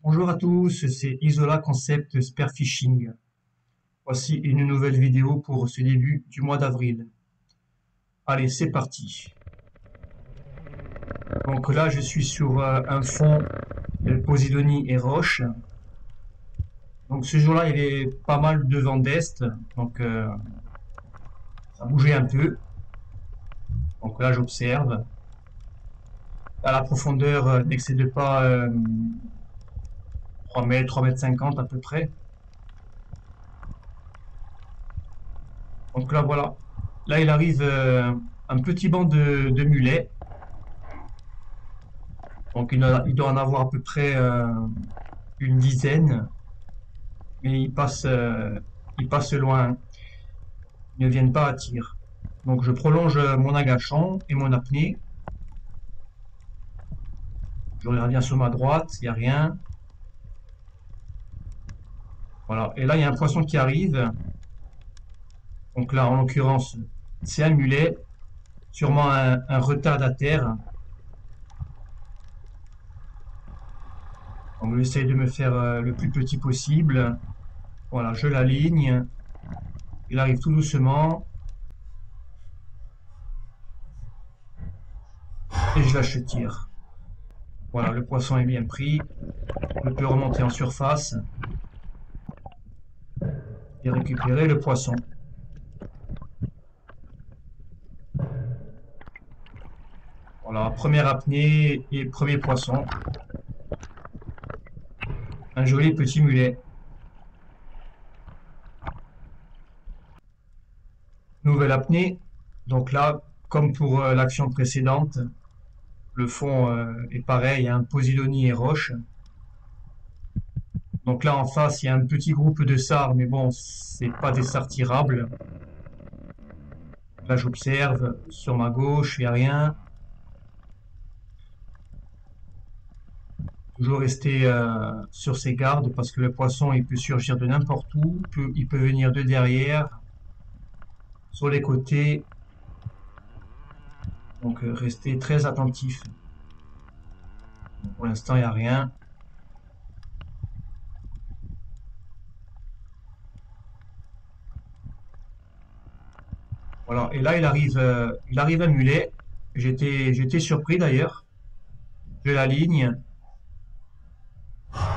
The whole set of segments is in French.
Bonjour à tous, c'est Isola Concept Spearfishing. Voici une nouvelle vidéo pour ce début du mois d'avril. Allez, c'est parti. Donc là, je suis sur un fond de Posidonie et roche. Donc ce jour-là, il y avait pas mal de vent d'est, donc ça bougeait un peu. Donc là, j'observe. À la profondeur n'excède pas 3 mètres, 3 mètres 50 à peu près. Donc là, voilà. Là, il arrive un petit banc de mulets. Donc il doit en avoir à peu près une dizaine, mais ils passent loin, ils ne viennent pas à tir. Donc je prolonge mon agachant et mon apnée. Je regarde bien sur ma droite, il n'y a rien. Voilà. Et là, il y a un poisson qui arrive. Donc là, en l'occurrence, c'est un mulet, sûrement un retardataire. Donc j'essaie de me faire le plus petit possible. Voilà, je l'aligne. Il arrive tout doucement et je lâche le tir. Voilà, le poisson est bien pris. Je peux remonter en surface et récupérer le poisson. Voilà, première apnée et premier poisson. Un joli petit mulet. Nouvelle apnée. Donc là, comme pour l'action précédente, le fond est pareil, un Posidonie et roche. Donc là, en face, il y a un petit groupe de sards, mais bon, c'est pas des sards tirables. Là, j'observe. Sur ma gauche, il n'y a rien. Toujours rester sur ses gardes parce que le poisson, il peut surgir de n'importe où. Il peut venir de derrière, sur les côtés. Donc, rester très attentif. Donc, pour l'instant, il n'y a rien. Voilà. Et là, il arrive un mulet. J'étais surpris d'ailleurs. Je l'aligne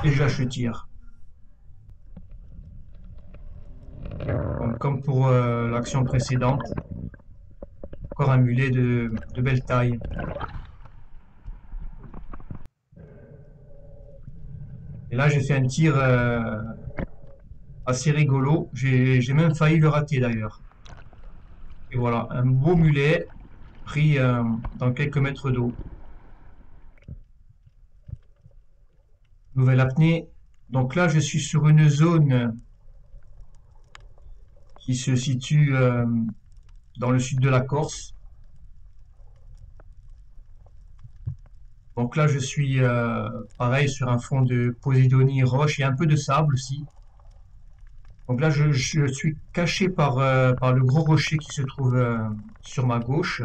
et je lâche le tir. Donc, comme pour l'action précédente, encore un mulet de belle taille. Et là, j'ai fait un tir assez rigolo. J'ai même failli le rater d'ailleurs. Et voilà, un beau mulet pris dans quelques mètres d'eau. Nouvelle apnée. Donc là, je suis sur une zone qui se situe dans le sud de la Corse. Donc là, je suis pareil sur un fond de Posidonie roche et un peu de sable aussi. Donc là, je suis caché par le gros rocher qui se trouve sur ma gauche.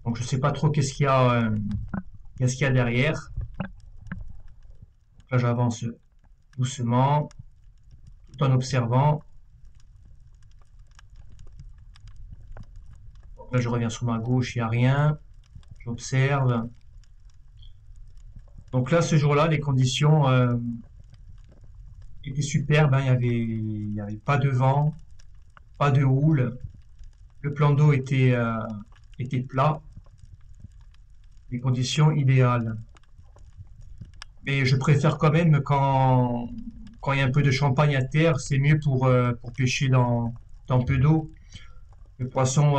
Donc je sais pas trop qu'est-ce qu'il y a derrière. Donc là, j'avance doucement, tout en observant. Donc là, je reviens sur ma gauche, il n'y a rien. J'observe. Donc là, ce jour-là, les conditions étaient superbes, hein. Il y avait pas de vent, pas de houle. Le plan d'eau était plat. Les conditions idéales. Mais je préfère quand même quand il y a un peu de champagne à terre, c'est mieux pour pêcher dans peu d'eau. Le poisson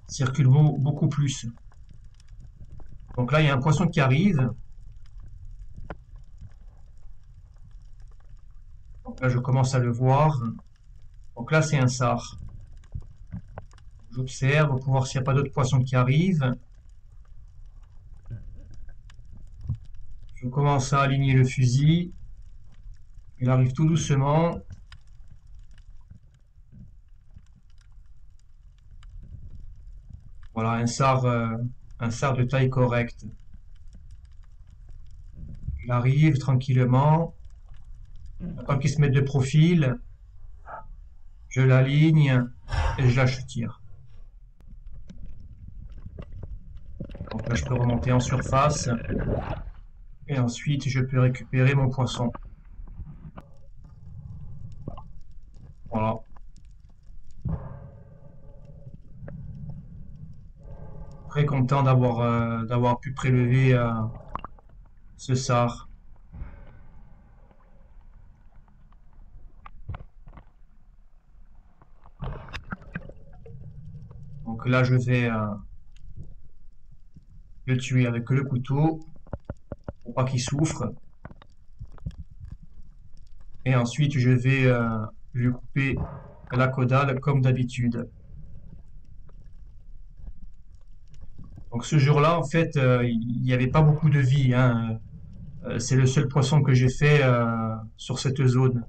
circule beaucoup plus. Donc là, il y a un poisson qui arrive. Donc là, je commence à le voir. Donc là, c'est un sard. J'observe pour voir s'il n'y a pas d'autres poissons qui arrivent. Je commence à aligner le fusil. Il arrive tout doucement. Voilà, un sard de taille correcte. Il arrive tranquillement. Tant qu'il se met de profil, je l'aligne et je lâche le tir. Donc là, je peux remonter en surface. Et ensuite, je peux récupérer mon poisson. Voilà. Très content d'avoir pu prélever ce sard. Donc là, je vais le tuer avec le couteau pour pas qu'il souffre. Et ensuite, je vais lui couper la caudale comme d'habitude. Donc ce jour-là, en fait, il n'y avait pas beaucoup de vie, hein. C'est le seul poisson que j'ai fait sur cette zone.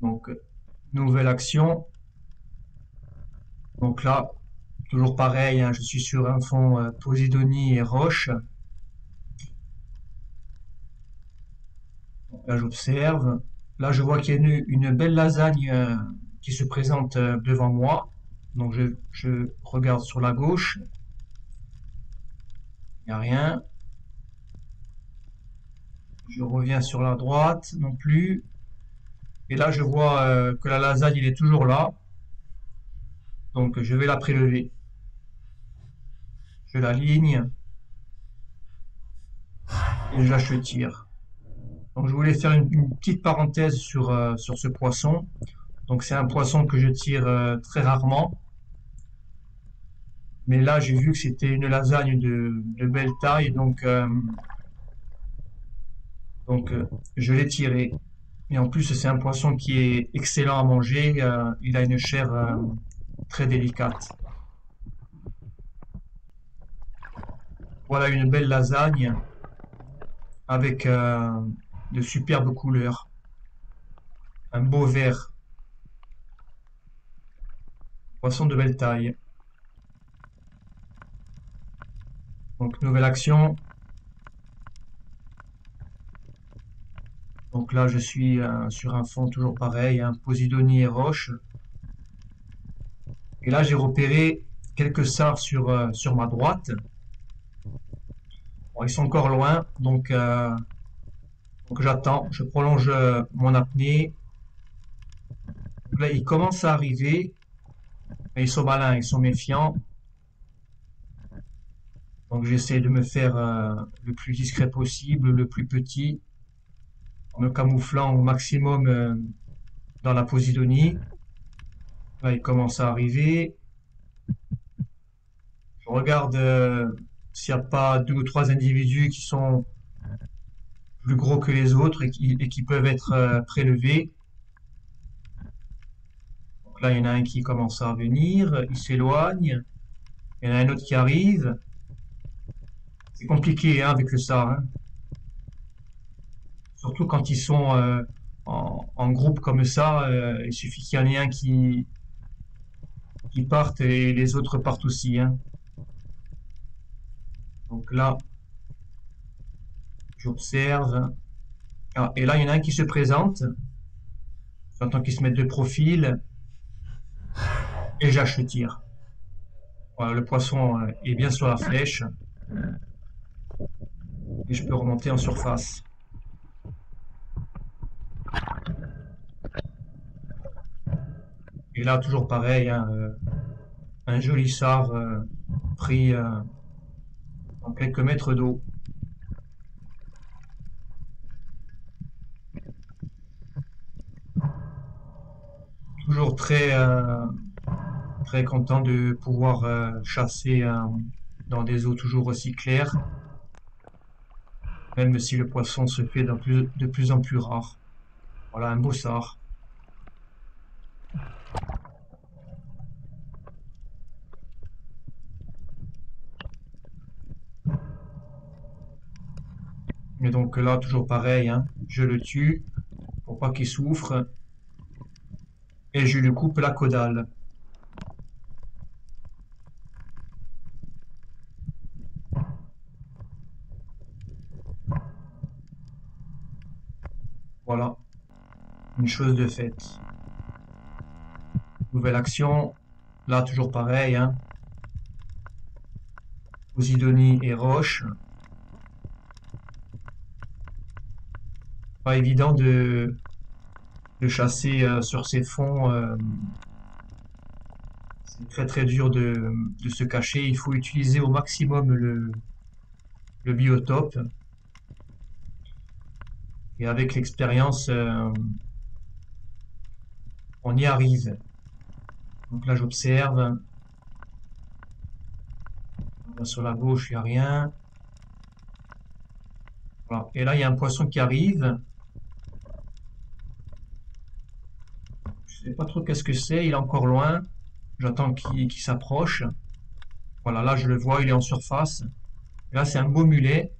Donc, nouvelle action. Donc là, toujours pareil, hein, je suis sur un fond Posidonie et roche. Donc là, j'observe. Là, je vois qu'il y a une belle lasagne qui se présente devant moi. Donc, je regarde sur la gauche. Il n'y a rien. Je reviens sur la droite, non plus. Et là, je vois que la lasagne, il est toujours là. Donc, je vais la prélever. Je l'aligne et je lâche le tir. Donc, je voulais faire une petite parenthèse sur ce poisson. Donc, c'est un poisson que je tire très rarement. Mais là, j'ai vu que c'était une lasagne de belle taille. Donc, je l'ai tiré. Et en plus, c'est un poisson qui est excellent à manger. Il a une chair très délicate. Voilà une belle lasagne avec de superbes couleurs. Un beau vert. Poisson de belle taille. Donc, nouvelle action. Donc là, je suis sur un fond toujours pareil, hein, Posidonie et roche. Et là, j'ai repéré quelques sards sur ma droite. Bon, ils sont encore loin, donc j'attends, je prolonge mon apnée. Donc là, ils commencent à arriver, mais ils sont malins, ils sont méfiants. Donc j'essaie de me faire le plus discret possible, le plus petit, en me camouflant au maximum dans la Posidonie. Là, ils commencent à arriver. Je regarde s'il n'y a pas deux ou trois individus qui sont plus gros que les autres et qui peuvent être prélevés. Donc là, il y en a un qui commence à venir, il s'éloigne. Il y en a un autre qui arrive. C'est compliqué hein, avec le SAR, hein. Surtout quand ils sont en groupe comme ça, il suffit qu'il y en ait un qui parte et les autres partent aussi, hein. Donc là, j'observe. Ah, et là, il y en a un qui se présente. J'entends qu'il se met de profil et j'achète le tir. Voilà, le poisson est bien sur la flèche et je peux remonter en surface. Et là, toujours pareil, hein, un joli sard pris dans quelques mètres d'eau. Toujours très content de pouvoir chasser dans des eaux toujours aussi claires, même si le poisson se fait de plus en plus rare. Voilà, un beau sard. Et donc là, toujours pareil, hein, je le tue pour pas qu'il souffre et je lui coupe la caudale. Voilà, une chose de faite. Nouvelle action, là toujours pareil, hein. Posidonie et roche. Pas évident de chasser sur ces fonds. C'est très très dur de se cacher. Il faut utiliser au maximum le biotope. Et avec l'expérience, on y arrive. Donc là, j'observe. Sur la gauche, il n'y a rien. Voilà. Et là, il y a un poisson qui arrive. Je sais pas trop qu'est-ce que c'est. Il est encore loin. J'attends qu'il s'approche. Voilà, là, je le vois. Il est en surface. Et là, c'est un beau mulet.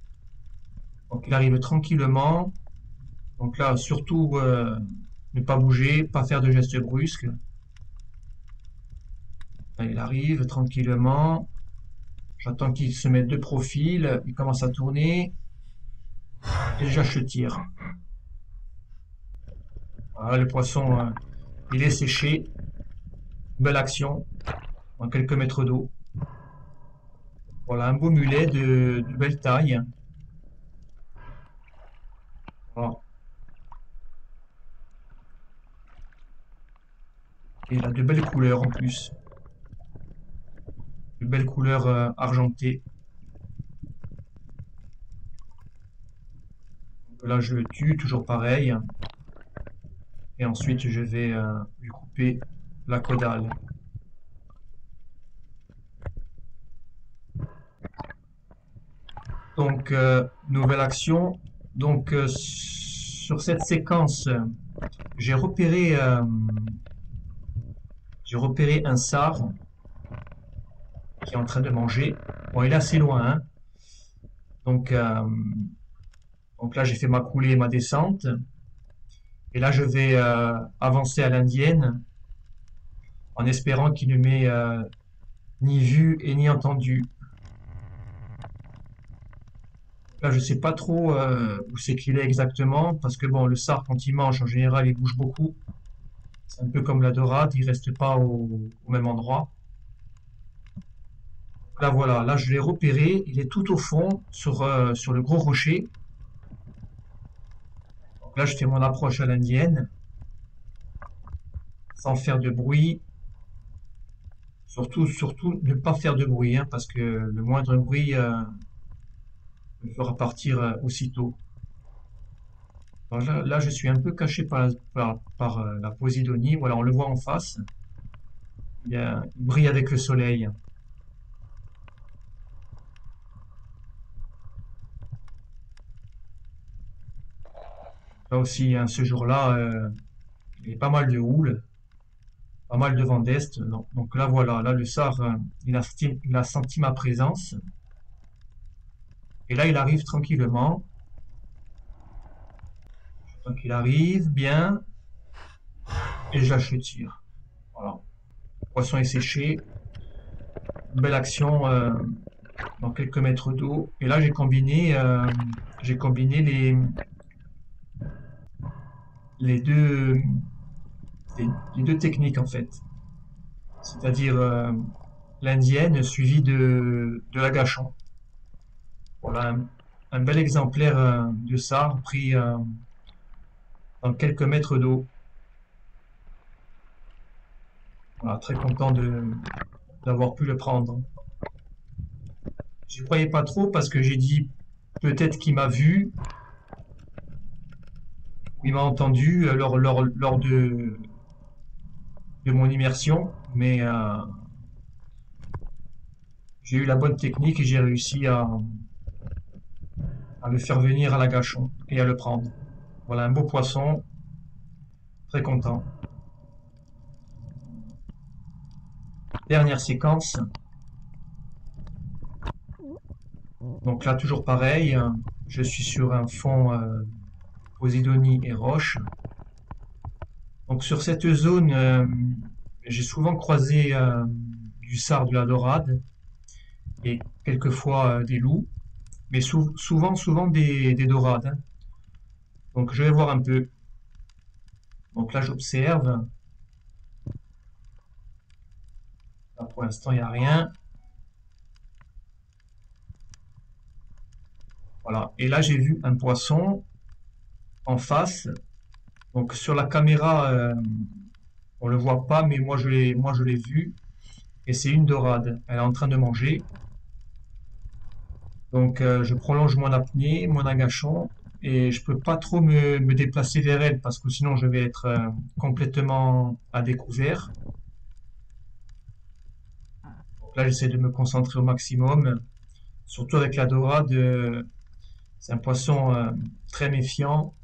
Donc, il arrive tranquillement. Donc là, surtout, ne pas bouger, pas faire de gestes brusques. Là, il arrive tranquillement. J'attends qu'il se mette de profil. Il commence à tourner. Et déjà, je tire. Voilà, le poisson, il est séché. Belle action. En quelques mètres d'eau. Voilà, un beau mulet de belle taille. Voilà. Et il a de belles couleurs en plus. De belles couleurs argentées. Donc là, je le tue, toujours pareil. Et ensuite, je vais lui couper la caudale. Donc, nouvelle action. Donc, sur cette séquence, j'ai repéré un sard qui est en train de manger. Bon, il est assez loin, hein. Donc là, j'ai fait ma coulée et ma descente. Et là, je vais avancer à l'indienne en espérant qu'il ne m'ait ni vu et ni entendu. Là, je sais pas trop où c'est qu'il est exactement, parce que bon, le sard, quand il mange, en général, il bouge beaucoup. C'est un peu comme la dorade, il reste pas au même endroit. Là, voilà, là, je l'ai repéré, il est tout au fond, sur le gros rocher. Donc là, je fais mon approche à l'indienne, sans faire de bruit. Surtout, ne pas faire de bruit, hein, parce que le moindre bruit me fera partir aussitôt. Alors là, je suis un peu caché par la Posidonie. Voilà, on le voit en face. Il brille avec le soleil. Là aussi, hein, ce jour-là, il y a pas mal de houle, pas mal de vent d'est. Donc là, voilà, là, le sard, il a senti ma présence. Et là, il arrive tranquillement. Donc il arrive bien. Et je lâche le tir. Voilà. Le poisson est séché. Belle action dans quelques mètres d'eau. Et là, j'ai combiné les deux, les deux techniques en fait. C'est-à-dire l'indienne suivie de l'agachon. Voilà un bel exemplaire de sard pris dans quelques mètres d'eau. Voilà, très content d'avoir pu le prendre. J'y croyais pas trop parce que j'ai dit peut-être qu'il m'a vu, ou il m'a entendu lors de mon immersion, mais j'ai eu la bonne technique et j'ai réussi à le faire venir à l'agachon et à le prendre. Voilà un beau poisson, très content. Dernière séquence. Donc là, toujours pareil, je suis sur un fond Posidonie et roche. Donc sur cette zone, j'ai souvent croisé du sard de la dorade et quelquefois des loups, mais souvent des dorades, hein. Donc je vais voir un peu. Donc là, j'observe. Là, pour l'instant, il n'y a rien. Voilà. Et là, j'ai vu un poisson en face. Donc sur la caméra, on le voit pas, mais moi je l'ai vu. Et c'est une dorade. Elle est en train de manger. Donc je prolonge mon apnée, mon agachon, et je peux pas trop me déplacer vers elle parce que sinon je vais être complètement à découvert. Donc là, j'essaie de me concentrer au maximum. Surtout avec la dorade, c'est un poisson très méfiant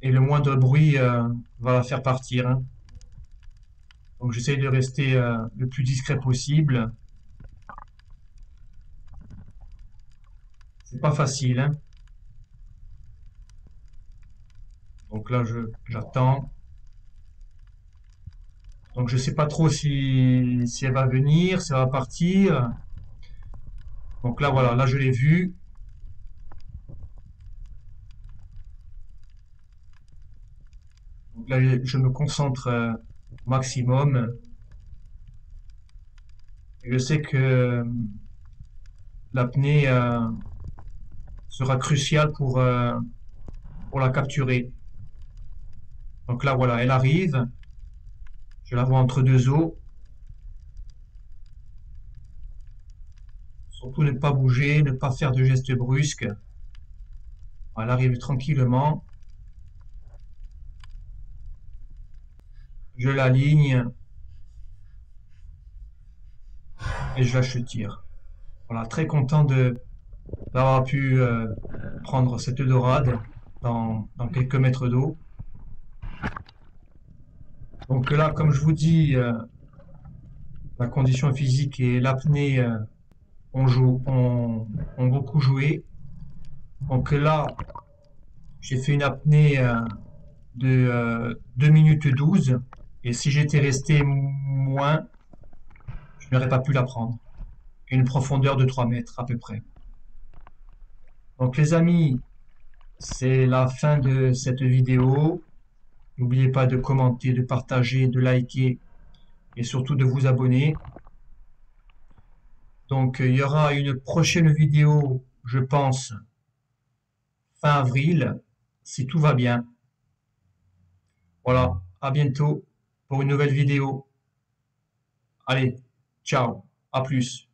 et le moindre bruit va la faire partir, hein. Donc j'essaie de rester le plus discret possible. C'est pas facile, hein. Donc là, j'attends. Donc je sais pas trop si elle va venir, si elle va partir. Donc là, voilà, là je l'ai vue. Donc là, je me concentre au maximum. Et je sais que l'apnée sera cruciale pour la capturer. Donc là, voilà, elle arrive. Je la vois entre deux eaux. Surtout ne pas bouger, ne pas faire de gestes brusques. Elle arrive tranquillement. Je l'aligne et je la tire. Voilà, très content d'avoir pu prendre cette dorade dans quelques mètres d'eau. Donc là, comme je vous dis, la condition physique et l'apnée ont beaucoup joué. Donc là, j'ai fait une apnée de 2 minutes 12. Et si j'étais resté moins, je n'aurais pas pu la prendre. Une profondeur de 3 mètres à peu près. Donc les amis, c'est la fin de cette vidéo. N'oubliez pas de commenter, de partager, de liker et surtout de vous abonner. Donc il y aura une prochaine vidéo, je pense, fin avril, si tout va bien. Voilà, à bientôt pour une nouvelle vidéo. Allez, ciao, à plus.